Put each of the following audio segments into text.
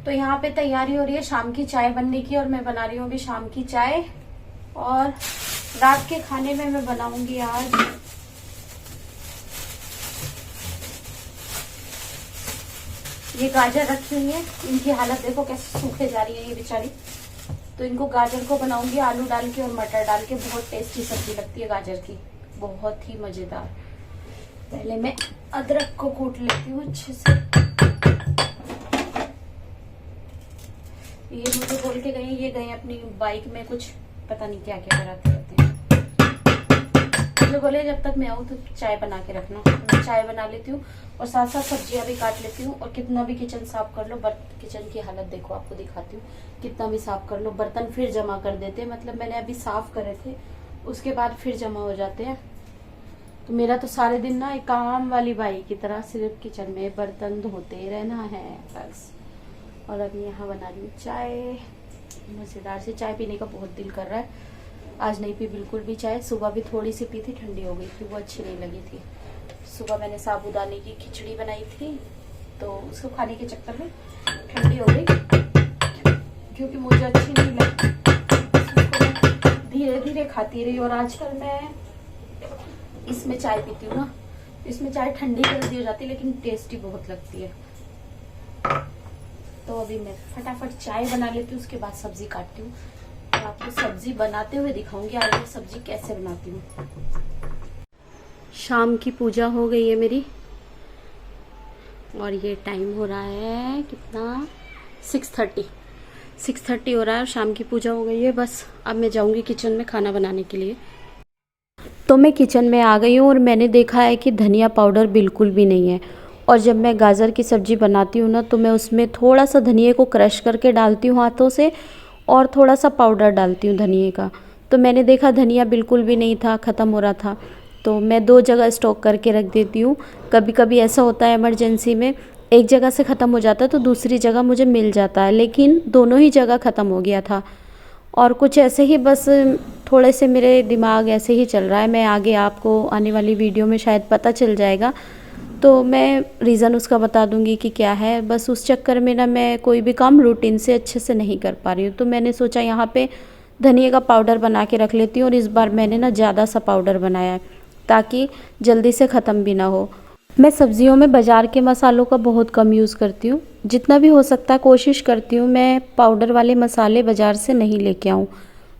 तो यहाँ पे तैयारी हो रही है शाम की चाय बनने की और मैं बना रही हूँ अभी शाम की चाय। और रात के खाने में मैं बनाऊंगी आज ये गाजर रखी हुई है, इनकी हालत देखो कैसे सूखे जा रही है ये बेचारी। तो इनको गाजर को बनाऊंगी आलू डाल के और मटर डाल के, बहुत टेस्टी सब्जी लगती है गाजर की, बहुत ही मजेदार। पहले मैं अदरक को कूट लेती हूँ अच्छे से। ये मुझे बोल के गए, ये गए अपनी बाइक में कुछ पता नहीं क्या क्या कराते रहते हैं। मुझे बोले जब तक मैं आऊँ तो चाय बना के रखना। मैं चाय बना लेती हूँ और साथ साथ सब्जियां भी काट लेती हूँ। और कितना भी किचन साफ कर लो, किचन की हालत देखो, आपको दिखाती हूँ। कितना भी साफ कर लो बर्तन फिर जमा कर देते हैं, मतलब मैंने अभी साफ करे थे उसके बाद फिर जमा हो जाते हैं। तो मेरा तो सारे दिन ना एक काम वाली बाई की तरह सिर्फ किचन में बर्तन धोते रहना है बस। और अब यहाँ बना रही हूँ चाय, मजेदार से। चाय पीने का बहुत दिल कर रहा है, आज नहीं पी बिल्कुल भी चाय। सुबह भी थोड़ी सी पी थी, ठंडी हो गई थी, वो अच्छी नहीं लगी थी। सुबह मैंने साबूदाने की खिचड़ी बनाई थी तो उसको खाने के चक्कर में ठंडी हो गई, क्योंकि मुझे अच्छी नहीं लगी। धीरे धीरे खाती रही और आजकल मैं इसमें चाय पीती हूँ ना, इसमें चाय ठंडी कर दी हो जाती है लेकिन टेस्टी बहुत लगती है। तो अभी मैं फटाफट चाय बना लेती हूँ, उसके बाद सब्जी काटती हूँ और आपको सब्जी बनाते हुए दिखाऊंगी आज मैं सब्जी कैसे बनाती हूँ। शाम की पूजा हो गई है मेरी और ये टाइम हो रहा है कितना, 6:30 हो रहा है और शाम की पूजा हो गई है। बस अब मैं जाऊंगी किचन में खाना बनाने के लिए। तो मैं किचन में आ गई हूँ और मैंने देखा है कि धनिया पाउडर बिल्कुल भी नहीं है। और जब मैं गाजर की सब्ज़ी बनाती हूँ ना तो मैं उसमें थोड़ा सा धनिए को क्रश करके डालती हूँ हाथों से और थोड़ा सा पाउडर डालती हूँ धनिए का। तो मैंने देखा धनिया बिल्कुल भी नहीं था, ख़त्म हो रहा था। तो मैं 2 जगह स्टॉक करके रख देती हूँ। कभी कभी ऐसा होता है इमरजेंसी में, एक जगह से ख़त्म हो जाता है तो दूसरी जगह मुझे मिल जाता है, लेकिन दोनों ही जगह ख़त्म हो गया था। और कुछ ऐसे ही बस थोड़े से मेरे दिमाग ऐसे ही चल रहा है। मैं आगे आपको आने वाली वीडियो में शायद पता चल जाएगा, तो मैं रीज़न उसका बता दूंगी कि क्या है। बस उस चक्कर में ना मैं कोई भी काम रूटीन से अच्छे से नहीं कर पा रही हूँ। तो मैंने सोचा यहाँ पे धनिया का पाउडर बना के रख लेती हूँ। और इस बार मैंने ना ज़्यादा सा पाउडर बनाया है ताकि जल्दी से ख़त्म भी ना हो। मैं सब्जियों में बाज़ार के मसालों का बहुत कम यूज़ करती हूँ, जितना भी हो सकता है कोशिश करती हूँ मैं पाउडर वाले मसाले बाज़ार से नहीं लेके आऊँ।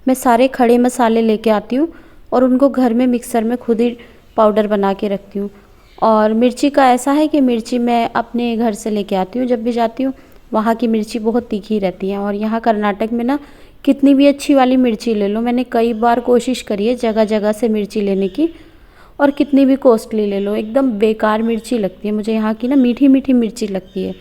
मैं सारे खड़े मसाले लेके आती हूँ और उनको घर में मिक्सर में खुद ही पाउडर बना के रखती हूँ। और मिर्ची का ऐसा है कि मिर्ची मैं अपने घर से लेके आती हूँ, जब भी जाती हूँ वहाँ की मिर्ची बहुत तीखी रहती है। और यहाँ कर्नाटक में ना कितनी भी अच्छी वाली मिर्ची ले लो, मैंने कई बार कोशिश करी है जगह जगह से मिर्ची लेने की, और कितनी भी कॉस्टली ले लो एकदम बेकार मिर्ची लगती है मुझे। यहाँ की ना मीठी मीठी मिर्ची लगती है।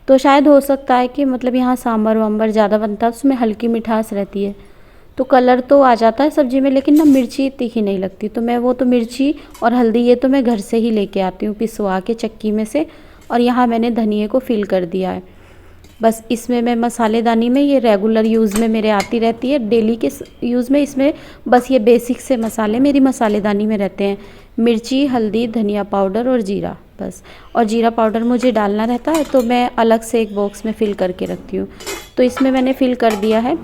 तो शायद हो सकता है कि मतलब यहाँ सांभर वाम्बर ज़्यादा बनता है, उसमें हल्की मिठास रहती है तो कलर तो आ जाता है सब्ज़ी में, लेकिन ना मिर्ची तीखी नहीं लगती। तो मैं वो तो मिर्ची और हल्दी ये तो मैं घर से ही लेके आती हूँ पिसवा के चक्की में से। और यहाँ मैंने धनिए को फिल कर दिया है। बस इसमें मैं मसालेदानी में ये रेगुलर यूज़ में मेरे आती रहती है, डेली के यूज़ में इसमें बस ये बेसिक से मसाले मेरी मसालेदानी में रहते हैं, मिर्ची, हल्दी, धनिया पाउडर और जीरा बस। और जीरा पाउडर मुझे डालना रहता है तो मैं अलग से एक बॉक्स में फ़िल करके रखती हूँ। तो इसमें मैंने फ़िल कर दिया है।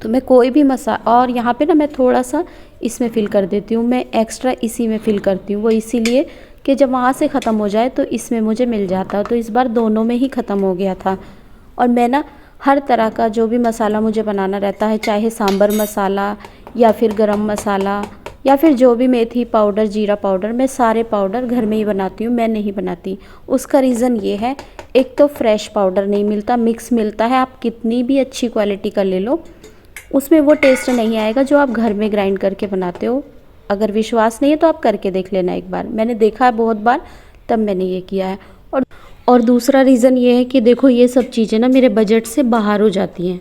तो मैं कोई भी और यहाँ पे ना मैं थोड़ा सा इसमें फ़िल कर देती हूँ, मैं एक्स्ट्रा इसी में फ़िल करती हूँ। वो इसीलिए कि जब वहाँ से ख़त्म हो जाए तो इसमें मुझे मिल जाता है। तो इस बार दोनों में ही ख़त्म हो गया था। और मैं ना हर तरह का जो भी मसाला मुझे बनाना रहता है, चाहे सांभर मसाला या फिर गरम मसाला या फिर जो भी मेथी पाउडर, जीरा पाउडर, मैं सारे पाउडर घर में ही बनाती हूँ, मैं नहीं बनाती। उसका रीज़न ये है, एक तो फ्रेश पाउडर नहीं मिलता, मिक्स मिलता है। आप कितनी भी अच्छी क्वालिटी का ले लो उसमें वो टेस्ट नहीं आएगा जो आप घर में ग्राइंड करके बनाते हो। अगर विश्वास नहीं है तो आप करके देख लेना एक बार, मैंने देखा है बहुत बार, तब मैंने ये किया है। और दूसरा रीज़न ये है कि देखो ये सब चीज़ें ना मेरे बजट से बाहर हो जाती हैं।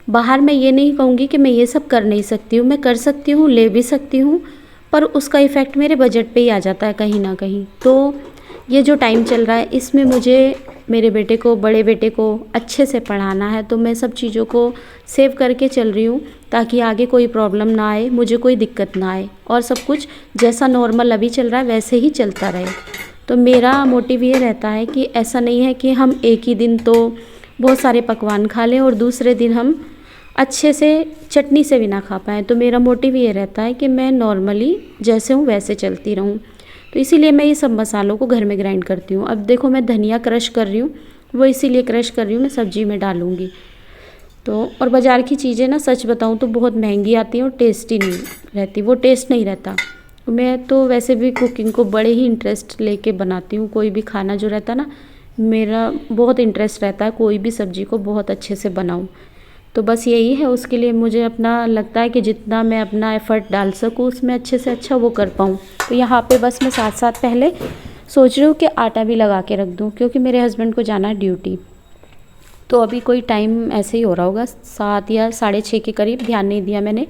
बाहर मैं ये नहीं कहूँगी कि मैं ये सब कर नहीं सकती हूँ, मैं कर सकती हूँ, ले भी सकती हूँ, पर उसका इफ़ेक्ट मेरे बजट पे ही आ जाता है कहीं ना कहीं। तो ये जो टाइम चल रहा है इसमें मुझे मेरे बेटे को, बड़े बेटे को अच्छे से पढ़ाना है, तो मैं सब चीज़ों को सेव करके चल रही हूँ ताकि आगे कोई प्रॉब्लम ना आए, मुझे कोई दिक्कत ना आए और सब कुछ जैसा नॉर्मल अभी चल रहा है वैसे ही चलता रहे। तो मेरा मोटिव ये रहता है कि ऐसा नहीं है कि हम एक ही दिन तो बहुत सारे पकवान खा लें और दूसरे दिन हम अच्छे से चटनी से भी ना खा पाएँ। तो मेरा मोटिव ये रहता है कि मैं नॉर्मली जैसे हूँ वैसे चलती रहूँ। तो इसीलिए मैं ये सब मसालों को घर में ग्राइंड करती हूँ। अब देखो मैं धनिया क्रश कर रही हूँ, वो इसीलिए क्रश कर रही हूँ, मैं सब्ज़ी में डालूँगी। तो और बाज़ार की चीज़ें ना सच बताऊँ तो बहुत महंगी आती हैं और टेस्टी नहीं रहती, वो टेस्ट नहीं रहता। मैं तो वैसे भी कुकिंग को बड़े ही इंटरेस्ट लेके बनाती हूँ। कोई भी खाना जो रहता है ना, मेरा बहुत इंटरेस्ट रहता है कोई भी सब्ज़ी को बहुत अच्छे से बनाऊँ। तो बस यही है, उसके लिए मुझे अपना लगता है कि जितना मैं अपना एफ़र्ट डाल सकूँ उसमें अच्छे से अच्छा वो कर पाऊँ। तो यहाँ पे बस मैं साथ साथ पहले सोच रही हूँ कि आटा भी लगा के रख दूँ, क्योंकि मेरे हस्बैंड को जाना है ड्यूटी। तो अभी कोई टाइम ऐसे ही हो रहा होगा 7 या 6:30 के करीब, ध्यान नहीं दिया मैंने।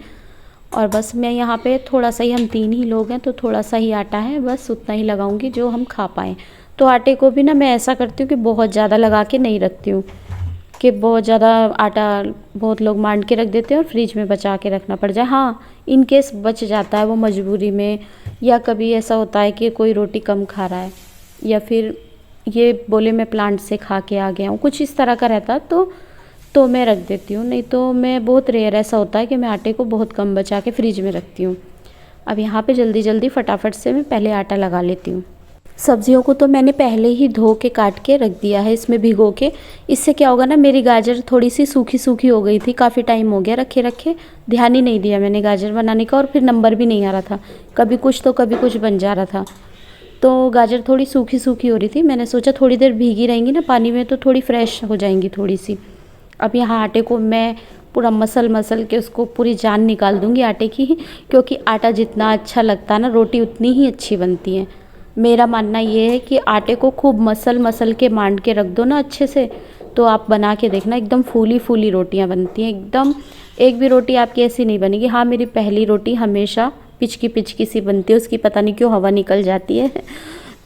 और बस मैं यहाँ पे थोड़ा सा ही, हम 3 ही लोग हैं तो थोड़ा सा ही आटा है, बस उतना ही लगाऊंगी जो हम खा पाएँ। तो आटे को भी ना मैं ऐसा करती हूँ कि बहुत ज़्यादा लगा के नहीं रखती हूँ, कि बहुत ज़्यादा आटा बहुत लोग मांड के रख देते हैं और फ्रिज में बचा के रखना पड़ जाए। हाँ, इन केस बच जाता है वो मजबूरी में, या कभी ऐसा होता है कि कोई रोटी कम खा रहा है, या फिर ये बोले मैं प्लांट से खा के आ गया हूँ, कुछ इस तरह का रहता है तो मैं रख देती हूँ। नहीं तो मैं बहुत रेयर ऐसा होता है कि मैं आटे को बहुत कम बचा के फ्रिज में रखती हूँ। अब यहाँ पे जल्दी जल्दी फटाफट से मैं पहले आटा लगा लेती हूँ। सब्जियों को तो मैंने पहले ही धो के काट के रख दिया है इसमें भिगो के। इससे क्या होगा ना, मेरी गाजर थोड़ी सी सूखी सूखी हो गई थी, काफ़ी टाइम हो गया रखे रखे, ध्यान ही नहीं दिया मैंने गाजर बनाने का, और फिर नंबर भी नहीं आ रहा था, कभी कुछ तो कभी कुछ बन जा रहा था। तो गाजर थोड़ी सूखी सूखी हो रही थी, मैंने सोचा थोड़ी देर भीगी रहेंगी ना पानी में तो थोड़ी फ्रेश हो जाएंगी थोड़ी सी। अब यहाँ आटे को मैं पूरा मसल के उसको पूरी जान निकाल दूँगी आटे की, क्योंकि आटा जितना अच्छा लगता है ना रोटी उतनी ही अच्छी बनती है। मेरा मानना ये है कि आटे को खूब मसल के मांड के रख दो ना अच्छे से, तो आप बना के देखना एकदम फूली फूली रोटियां बनती हैं एकदम। एक भी रोटी आपकी ऐसी नहीं बनेगी। हाँ, मेरी पहली रोटी हमेशा पिचकी सी बनती है, उसकी पता नहीं क्यों हवा निकल जाती है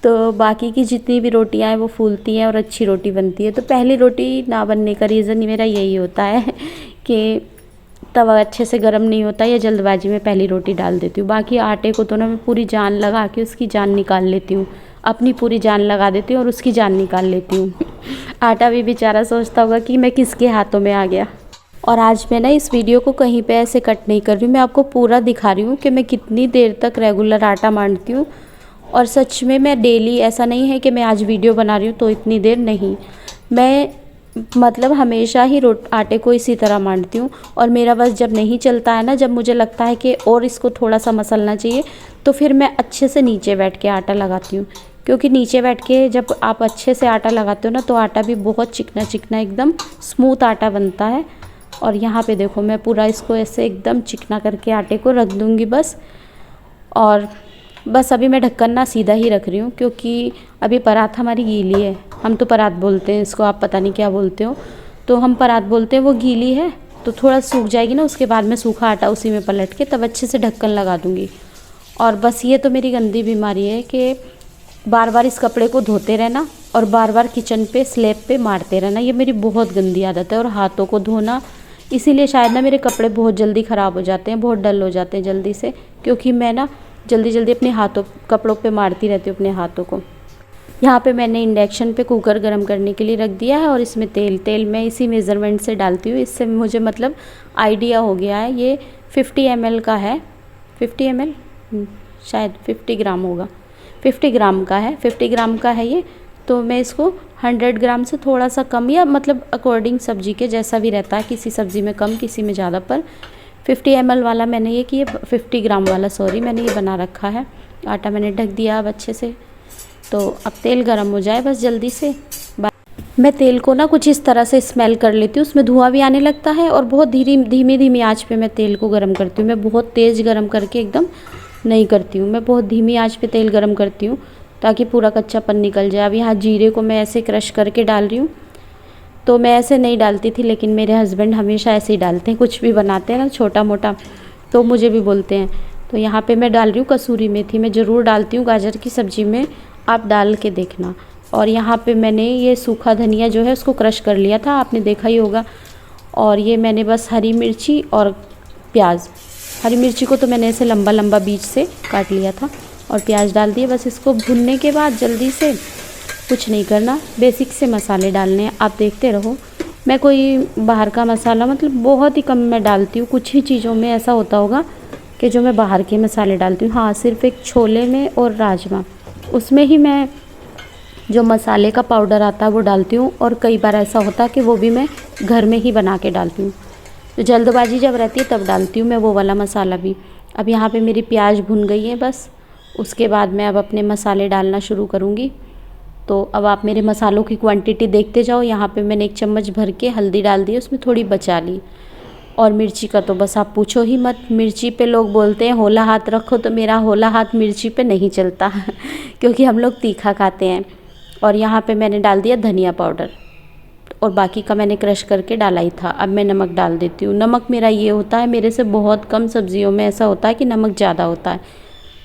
तो बाकी की जितनी भी रोटियां हैं वो फूलती हैं और अच्छी रोटी बनती है। तो पहली रोटी ना बनने का रीज़न मेरा यही होता है कि तवा अच्छे से गर्म नहीं होता या जल्दबाजी में पहली रोटी डाल देती हूँ। बाकी आटे को तो ना मैं पूरी जान लगा के उसकी जान निकाल लेती हूँ, अपनी पूरी जान लगा देती हूँ और उसकी जान निकाल लेती हूँ आटा भी बेचारा सोचता होगा कि मैं किसके हाथों में आ गया। और आज मैं ना इस वीडियो को कहीं पे ऐसे कट नहीं कर रही हूँ, मैं आपको पूरा दिखा रही हूँ कि मैं कितनी देर तक रेगुलर आटा मांडती हूँ। और सच में मैं डेली, ऐसा नहीं है कि मैं आज वीडियो बना रही हूँ तो इतनी देर नहीं, मैं मतलब हमेशा ही आटे को इसी तरह मांडती हूँ। और मेरा बस जब नहीं चलता है ना, जब मुझे लगता है कि और इसको थोड़ा सा मसलना चाहिए, तो फिर मैं अच्छे से नीचे बैठ के आटा लगाती हूँ। क्योंकि नीचे बैठ के जब आप अच्छे से आटा लगाते हो ना तो आटा भी बहुत चिकना चिकना एकदम स्मूथ आटा बनता है। और यहाँ पे देखो मैं पूरा इसको ऐसे एकदम चिकना करके आटे को रख दूँगी बस। और बस अभी मैं ढक्कन ना सीधा ही रख रही हूँ, क्योंकि अभी परात हमारी गीली है। हम तो परात बोलते हैं इसको, आप पता नहीं क्या बोलते हो, तो हम परात बोलते हैं। वो गीली है तो थोड़ा सूख जाएगी ना, उसके बाद में सूखा आटा उसी में पलट के तब अच्छे से ढक्कन लगा दूँगी। और बस ये तो मेरी गंदी बीमारी है कि बार बार इस कपड़े को धोते रहना और बार बार किचन पे स्लैब पे मारते रहना, ये मेरी बहुत गंदी आदत है। और हाथों को धोना, इसीलिए शायद ना मेरे कपड़े बहुत जल्दी ख़राब हो जाते हैं, बहुत डल हो जाते हैं जल्दी से, क्योंकि मैं ना जल्दी अपने हाथों कपड़ों पे मारती रहती हूँ अपने हाथों को। यहाँ पे मैंने इंडक्शन पे कुकर गर्म करने के लिए रख दिया है और इसमें तेल मैं इसी मेज़रमेंट से डालती हूँ। इससे मुझे मतलब आइडिया हो गया है। ये 50 ml का है, 50 ml शायद 50 ग्राम होगा, 50 ग्राम का है, 50 ग्राम का है ये। तो मैं इसको 100 ग्राम से थोड़ा सा कम, या मतलब अकॉर्डिंग सब्जी के जैसा भी रहता है, किसी सब्ज़ी में कम किसी में ज़्यादा, पर 50 ml वाला मैंने ये कि 50 ग्राम वाला मैंने ये बना रखा है। आटा मैंने ढक दिया अब अच्छे से। तो अब तेल गरम हो जाए बस जल्दी से। मैं तेल को ना कुछ इस तरह से स्मेल कर लेती हूँ, उसमें धुआं भी आने लगता है और बहुत धीमी आंच पे मैं तेल को गरम करती हूँ। मैं बहुत तेज़ गरम करके एकदम नहीं करती हूँ, मैं बहुत धीमी आंच पे तेल गरम करती हूँ ताकि पूरा कच्चापन निकल जाए। अब यहाँ जीरे को मैं ऐसे क्रश करके डाल रही हूँ। तो मैं ऐसे नहीं डालती थी, लेकिन मेरे हस्बैंड हमेशा ऐसे ही डालते हैं, कुछ भी बनाते हैं ना छोटा मोटा तो मुझे भी बोलते हैं। तो यहाँ पे मैं डाल रही हूँ कसूरी मेथी, मैं ज़रूर डालती हूँ गाजर की सब्ज़ी में, आप डाल के देखना। और यहाँ पे मैंने ये सूखा धनिया जो है उसको क्रश कर लिया था, आपने देखा ही होगा। और ये मैंने बस हरी मिर्ची और प्याज, हरी मिर्ची को तो मैंने ऐसे लंबा बीच से काट लिया था और प्याज डाल दिए। बस इसको भुनने के बाद जल्दी से कुछ नहीं करना, बेसिक से मसाले डालने हैं, आप देखते रहो। मैं कोई बाहर का मसाला मतलब बहुत ही कम मैं डालती हूँ। कुछ ही चीज़ों में ऐसा होता होगा कि जो मैं बाहर के मसाले डालती हूँ। हाँ, सिर्फ़ एक छोले में और राजमा, उसमें ही मैं जो मसाले का पाउडर आता है वो डालती हूँ। और कई बार ऐसा होता है कि वो भी मैं घर में ही बना के डालती हूँ। तो जल्दबाजी जब रहती है तब डालती हूँ मैं वो वाला मसाला भी। अब यहाँ पे मेरी प्याज भुन गई है बस। उसके बाद मैं अब अपने मसाले डालना शुरू करूँगी। तो अब आप मेरे मसालों की क्वांटिटी देखते जाओ। यहाँ पे मैंने 1 चम्मच भर के हल्दी डाल दी, उसमें थोड़ी बचा ली। और मिर्ची का तो बस आप पूछो ही मत। मिर्ची पे लोग बोलते हैं होला हाथ रखो, तो मेरा होला हाथ मिर्ची पे नहीं चलता क्योंकि हम लोग तीखा खाते हैं। और यहाँ पे मैंने डाल दिया धनिया पाउडर, और बाकी का मैंने क्रश करके डाला ही था। अब मैं नमक डाल देती हूँ। नमक मेरा ये होता है, मेरे से बहुत कम सब्जियों में ऐसा होता है कि नमक ज़्यादा होता है,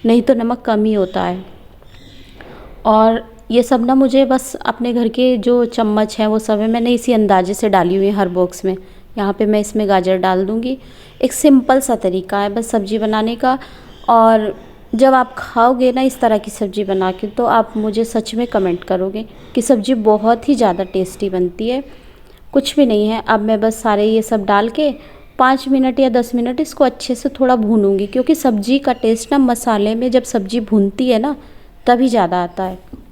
नहीं तो नमक कम ही होता है। और ये सब ना मुझे बस अपने घर के जो चम्मच हैं वो सब है, मैंने इसी अंदाजे से डाली हुई है हर बॉक्स में। यहाँ पे मैं इसमें गाजर डाल दूँगी। एक सिंपल सा तरीका है बस सब्ज़ी बनाने का। और जब आप खाओगे ना इस तरह की सब्ज़ी बना के, तो आप मुझे सच में कमेंट करोगे कि सब्ज़ी बहुत ही ज़्यादा टेस्टी बनती है। कुछ भी नहीं है। अब मैं बस सारे ये सब डाल के 5 मिनट या 10 मिनट इसको अच्छे से थोड़ा भूनूंगी, क्योंकि सब्ज़ी का टेस्ट ना मसाले में जब सब्ज़ी भूनती है ना तभी ज़्यादा आता है।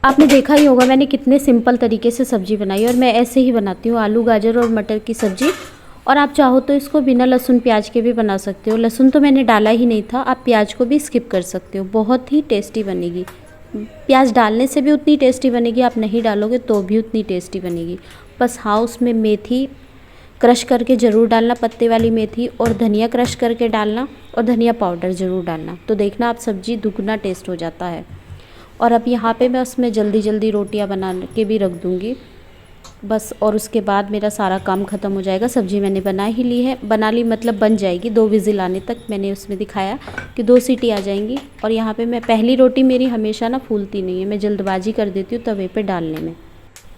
आपने देखा ही होगा मैंने कितने सिंपल तरीके से सब्ज़ी बनाई, और मैं ऐसे ही बनाती हूँ आलू गाजर और मटर की सब्ज़ी। और आप चाहो तो इसको बिना लहसुन प्याज के भी बना सकते हो। लहसुन तो मैंने डाला ही नहीं था, आप प्याज को भी स्किप कर सकते हो, बहुत ही टेस्टी बनेगी। प्याज डालने से भी उतनी टेस्टी बनेगी, आप नहीं डालोगे तो भी उतनी टेस्टी बनेगी। बस हाँ, उसमें मेथी क्रश करके ज़रूर डालना, पत्ते वाली मेथी, और धनिया क्रश करके डालना, और धनिया पाउडर ज़रूर डालना। तो देखना आप सब्ज़ी दुगना टेस्ट हो जाता है। और अब यहाँ पे मैं उसमें जल्दी जल्दी रोटियाँ बना के भी रख दूँगी बस। और उसके बाद मेरा सारा काम ख़त्म हो जाएगा। सब्ज़ी मैंने बना ही ली है, बना ली मतलब बन जाएगी। 2 विज़िल आने तक मैंने उसमें दिखाया कि 2 सीटी आ जाएंगी। और यहाँ पे मैं पहली रोटी मेरी हमेशा ना फूलती नहीं है, मैं जल्दबाजी कर देती हूँ तवे पे डालने में।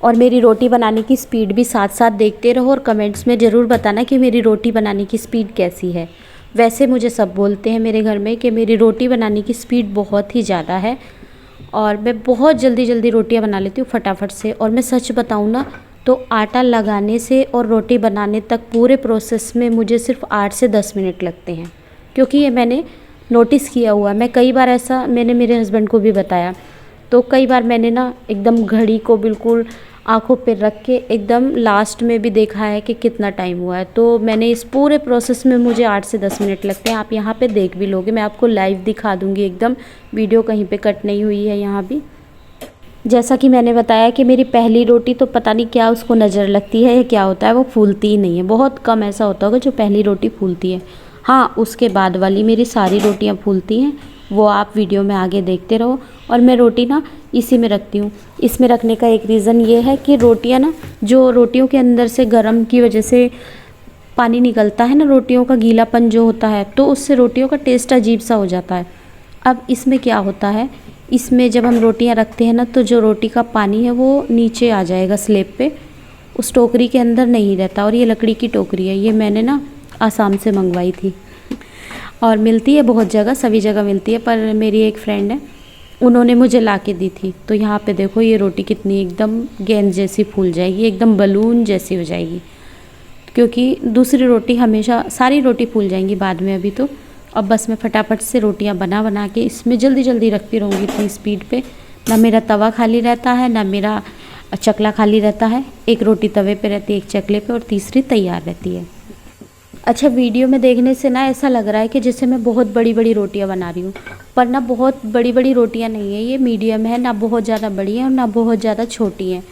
और मेरी रोटी बनाने की स्पीड भी साथ साथ देखते रहो, और कमेंट्स में ज़रूर बताना कि मेरी रोटी बनाने की स्पीड कैसी है। वैसे मुझे सब बोलते हैं मेरे घर में कि मेरी रोटी बनाने की स्पीड बहुत ही ज़्यादा है, और मैं बहुत जल्दी जल्दी रोटियां बना लेती हूँ फटाफट से। और मैं सच बताऊँ ना तो आटा लगाने से और रोटी बनाने तक पूरे प्रोसेस में मुझे सिर्फ 8 से 10 मिनट लगते हैं, क्योंकि ये मैंने नोटिस किया हुआ। मैं कई बार ऐसा मैंने मेरे हस्बैंड को भी बताया, तो कई बार मैंने ना एकदम घड़ी को बिल्कुल आँखों पे रख के एकदम लास्ट में भी देखा है कि कितना टाइम हुआ है। तो मैंने इस पूरे प्रोसेस में मुझे 8 से 10 मिनट लगते हैं। आप यहाँ पे देख भी लोगे, मैं आपको लाइव दिखा दूँगी एकदम, वीडियो कहीं पे कट नहीं हुई है यहाँ भी। जैसा कि मैंने बताया कि मेरी पहली रोटी तो पता नहीं क्या उसको नज़र लगती है या क्या होता है, वो फूलती ही नहीं है। बहुत कम ऐसा होता होगा जो पहली रोटी फूलती है। हाँ, उसके बाद वाली मेरी सारी रोटियाँ फूलती हैं, वो आप वीडियो में आगे देखते रहो। और मैं रोटी ना इसी में रखती हूँ। इसमें रखने का एक रीज़न ये है कि रोटियाँ ना, जो रोटियों के अंदर से गर्म की वजह से पानी निकलता है ना, रोटियों का गीलापन जो होता है, तो उससे रोटियों का टेस्ट अजीब सा हो जाता है। अब इसमें क्या होता है, इसमें जब हम रोटियां रखते हैं ना, तो जो रोटी का पानी है वो नीचे आ जाएगा स्लेब पे, उस टोकरी के अंदर नहीं रहता। और ये लकड़ी की टोकरी है, ये मैंने ना आसाम से मंगवाई थी और मिलती है बहुत जगह, सभी जगह मिलती है, पर मेरी एक फ्रेंड है उन्होंने मुझे ला के दी थी। तो यहाँ पे देखो ये रोटी कितनी एकदम गेंद जैसी फूल जाएगी, एकदम बलून जैसी हो जाएगी, क्योंकि दूसरी रोटी हमेशा सारी रोटी फूल जाएंगी बाद में। अभी तो अब बस मैं फटाफट से रोटियां बना बना के इसमें जल्दी जल्दी रखती रहूँगी इतनी स्पीड पे। ना मेरा तवा खाली रहता है, ना मेरा चकला खाली रहता है। एक रोटी तवे पे रहती है, एक चकले पे, और तीसरी तैयार रहती है। अच्छा, वीडियो में देखने से ना ऐसा लग रहा है कि जैसे मैं बहुत बड़ी बड़ी रोटियां बना रही हूँ, पर ना बहुत बड़ी बड़ी रोटियां नहीं है, ये मीडियम है, ना बहुत ज़्यादा बड़ी है और ना बहुत ज़्यादा छोटी है।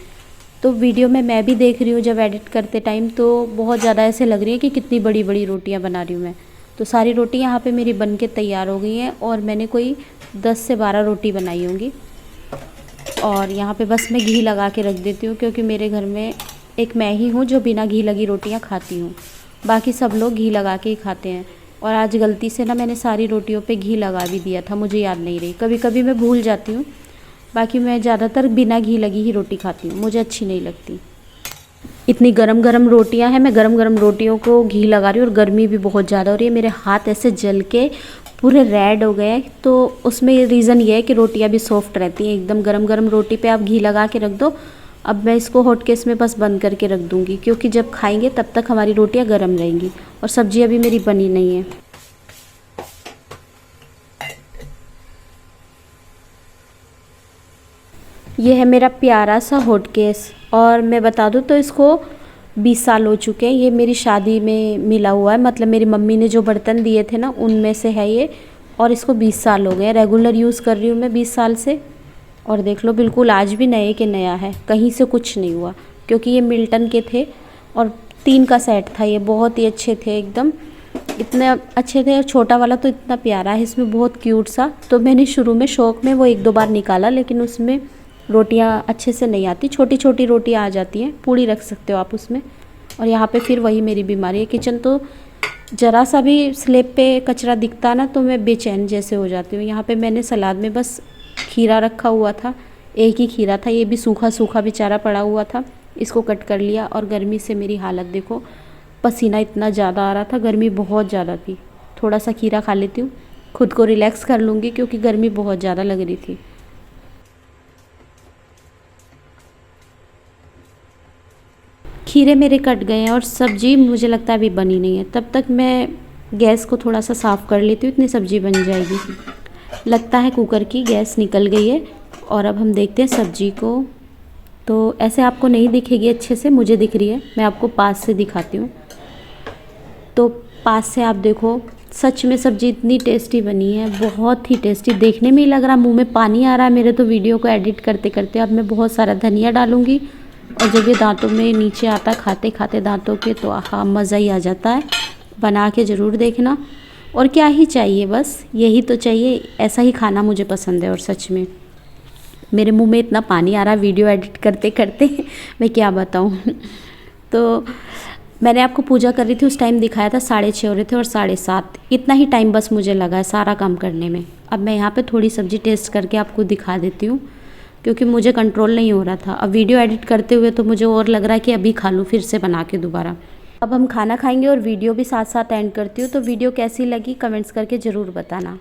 तो वीडियो में मैं भी देख रही हूँ जब एडिट करते टाइम, तो बहुत ज़्यादा ऐसे लग रही है कि कितनी बड़ी बड़ी रोटियाँ बना रही हूँ मैं। तो सारी रोटी यहाँ पे मेरी बन के तैयार हो गई हैं और मैंने कोई 10 से 12 रोटी बनाई होंगी। और यहाँ पे बस मैं घी लगा के रख देती हूँ, क्योंकि मेरे घर में एक मैं ही हूँ जो बिना घी लगी रोटियाँ खाती हूँ, बाकी सब लोग घी लगा के ही खाते हैं। और आज गलती से ना मैंने सारी रोटियों पे घी लगा भी दिया था, मुझे याद नहीं रही, कभी कभी मैं भूल जाती हूँ। बाकी मैं ज़्यादातर बिना घी लगी ही रोटी खाती हूँ, मुझे अच्छी नहीं लगती। इतनी गरम गरम रोटियां हैं, मैं गरम गरम रोटियों को घी लगा रही हूँ और गर्मी भी बहुत ज़्यादा हो रही है। मेरे हाथ ऐसे जल के पूरे रेड हो गए, तो उसमें रीज़न ये है कि रोटियां भी सॉफ्ट रहती हैं एकदम। गरम गरम रोटी पे आप घी लगा के रख दो। अब मैं इसको हॉट केस में बस बंद करके रख दूँगी, क्योंकि जब खाएँगे तब तक हमारी रोटियाँ गर्म रहेंगी। और सब्ज़ी अभी मेरी बनी नहीं है। ये है मेरा प्यारा सा हॉट केस, और मैं बता दूँ तो इसको 20 साल हो चुके हैं। ये मेरी शादी में मिला हुआ है, मतलब मेरी मम्मी ने जो बर्तन दिए थे ना उनमें से है ये, और इसको 20 साल हो गए हैं। रेगुलर यूज़ कर रही हूँ मैं 20 साल से। और देख लो बिल्कुल आज भी नए के नया है, कहीं से कुछ नहीं हुआ, क्योंकि ये मिल्टन के थे और 3 का सेट था। ये बहुत ही अच्छे थे एकदम, इतने अच्छे थे। और छोटा वाला तो इतना प्यारा है, इसमें बहुत क्यूट सा। तो मैंने शुरू में शौक में वो 1-2 बार निकाला, लेकिन उसमें रोटियां अच्छे से नहीं आती, छोटी छोटी रोटियां आ जाती हैं, पूड़ी रख सकते हो आप उसमें। और यहाँ पे फिर वही मेरी बीमारी है, किचन तो ज़रा सा भी स्लैब पे कचरा दिखता ना तो मैं बेचैन जैसे हो जाती हूँ। यहाँ पे मैंने सलाद में बस खीरा रखा हुआ था, एक ही खीरा था, ये भी सूखा सूखा बेचारा पड़ा हुआ था, इसको कट कर लिया। और गर्मी से मेरी हालत देखो, पसीना इतना ज़्यादा आ रहा था, गर्मी बहुत ज़्यादा थी। थोड़ा सा खीरा खा लेती हूँ, खुद को रिलैक्स कर लूँगी, क्योंकि गर्मी बहुत ज़्यादा लग रही थी। खीरे मेरे कट गए हैं और सब्जी मुझे लगता है अभी बनी नहीं है। तब तक मैं गैस को थोड़ा सा साफ़ कर लेती हूँ, इतनी सब्जी बन जाएगी। लगता है कुकर की गैस निकल गई है। और अब हम देखते हैं सब्जी को। तो ऐसे आपको नहीं दिखेगी अच्छे से, मुझे दिख रही है, मैं आपको पास से दिखाती हूँ। तो पास से आप देखो, सच में सब्जी इतनी टेस्टी बनी है, बहुत ही टेस्टी। देखने में ही लग रहा, मुंह में पानी आ रहा है मेरे तो वीडियो को एडिट करते करते। अब मैं बहुत सारा धनिया डालूँगी, और जब ये दांतों में नीचे आता, खाते खाते दांतों के, तो आहा मज़ा ही आ जाता है। बना के ज़रूर देखना। और क्या ही चाहिए, बस यही तो चाहिए, ऐसा ही खाना मुझे पसंद है। और सच में मेरे मुंह में इतना पानी आ रहा है वीडियो एडिट करते करते मैं क्या बताऊं। तो मैंने आपको पूजा कर रही थी उस टाइम दिखाया था, 6:30 हो रहे थे और 7:30, इतना ही टाइम बस मुझे लगा है सारा काम करने में। अब मैं यहाँ पे थोड़ी सब्ज़ी टेस्ट करके आपको दिखा देती हूँ, क्योंकि मुझे कंट्रोल नहीं हो रहा था। अब वीडियो एडिट करते हुए तो मुझे और लग रहा है कि अभी खा लूँ फिर से बना के दोबारा। अब हम खाना खाएंगे और वीडियो भी साथ साथ एंड करती हूँ। तो वीडियो कैसी लगी कमेंट्स करके ज़रूर बताना।